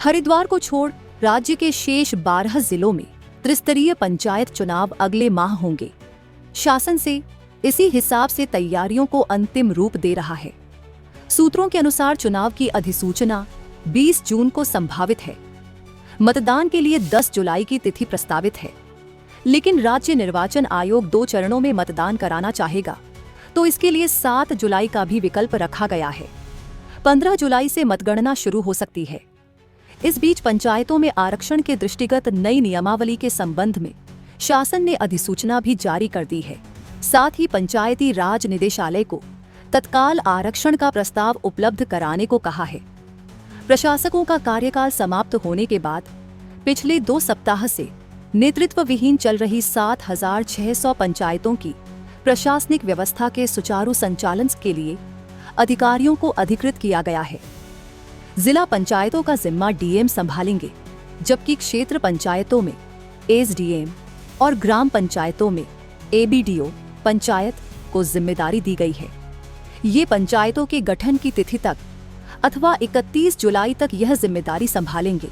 हरिद्वार को छोड़ राज्य के शेष 12 जिलों में त्रिस्तरीय पंचायत चुनाव अगले माह होंगे। शासन से इसी हिसाब से तैयारियों को अंतिम रूप दे रहा है। सूत्रों के अनुसार चुनाव की अधिसूचना 20 जून को संभावित है। मतदान के लिए 10 जुलाई की तिथि प्रस्तावित है, लेकिन राज्य निर्वाचन आयोग 2 चरणों में मतदान कराना चाहेगा, तो इसके लिए 7 जुलाई का भी विकल्प रखा गया है। 15 जुलाई से मतगणना शुरू हो सकती है। इस बीच पंचायतों में आरक्षण के दृष्टिगत नई नियमावली के संबंध में शासन ने अधिसूचना भी जारी कर दी है। साथ ही पंचायती राज निदेशालय को तत्काल आरक्षण का प्रस्ताव उपलब्ध कराने को कहा है। प्रशासकों का कार्यकाल समाप्त होने के बाद पिछले 2 सप्ताह से नेतृत्व विहीन चल रही 7,600 पंचायतों की प्रशासनिक व्यवस्था के सुचारू संचालन के लिए अधिकारियों को अधिकृत किया गया है। जिला पंचायतों का जिम्मा डीएम संभालेंगे, जबकि क्षेत्र पंचायतों में एसडीएम और ग्राम पंचायतों में एबीडीओ पंचायत को जिम्मेदारी दी गई है। ये पंचायतों के गठन की तिथि तक अथवा 31 जुलाई तक यह जिम्मेदारी संभालेंगे।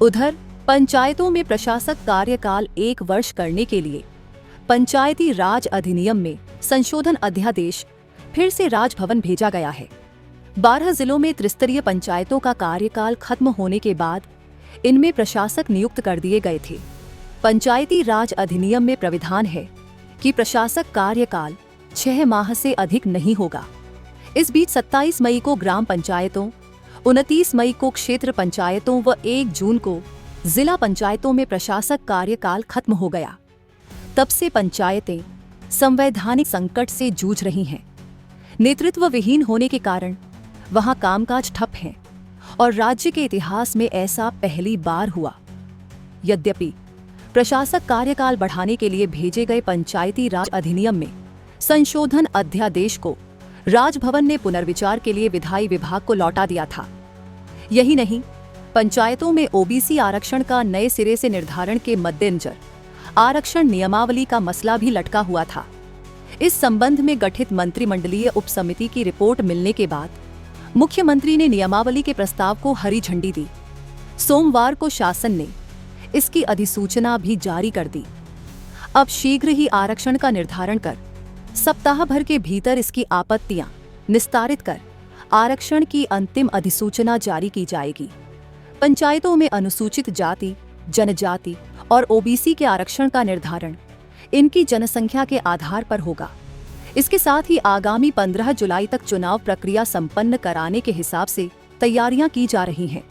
उधर पंचायतों में प्रशासक कार्यकाल 1 वर्ष करने के लिए पंचायती राज अधिनियम में संशोधन अध्यादेश फिर से राजभवन भेजा गया है। 12 जिलों में त्रिस्तरीय पंचायतों का कार्यकाल खत्म होने के बाद इनमें प्रशासक नियुक्त कर दिए गए थे। पंचायती राज अधिनियम में प्राविधान है कि प्रशासक कार्यकाल 6 माह से अधिक नहीं होगा। इस बीच 27 मई को ग्राम पंचायतों, 29 मई को क्षेत्र पंचायतों व 1 जून को जिला पंचायतों में प्रशासक कार्यकाल खत्म हो गया। तब से पंचायतें संवैधानिक संकट से जूझ रही हैं। नेतृत्व विहीन होने के कारण वहां कामकाज ठप है और राज्य के इतिहास में ऐसा पहली बार हुआ। यद्यपि प्रशासक कार्यकाल बढ़ाने के लिए भेजे गए पंचायती राज अधिनियम में संशोधन अध्यादेश को राजभवन ने पुनर्विचार के लिए विधायी विभाग को लौटा दिया था। यही नहीं, पंचायतों में ओबीसी आरक्षण का नए सिरे से निर्धारण के मद्देनजर आरक्षण नियमावली का मसला भी लटका हुआ था। इस संबंध में गठित मंत्रिमंडलीय उपसमिति की रिपोर्ट मिलने के बाद मुख्यमंत्री ने नियमावली के प्रस्ताव को हरी झंडी दी। सोमवार को शासन ने इसकी अधिसूचना भी जारी कर दी। अब शीघ्र ही आरक्षण का निर्धारण कर सप्ताह भर के भीतर इसकी आपत्तियां निस्तारित कर आरक्षण की अंतिम अधिसूचना जारी की जाएगी। पंचायतों में अनुसूचित जाति, जनजाति और ओबीसी के आरक्षण का निर्धारण इनकी जनसंख्या के आधार पर होगा। इसके साथ ही आगामी 15 जुलाई तक चुनाव प्रक्रिया संपन्न कराने के हिसाब से तैयारियां की जा रही हैं।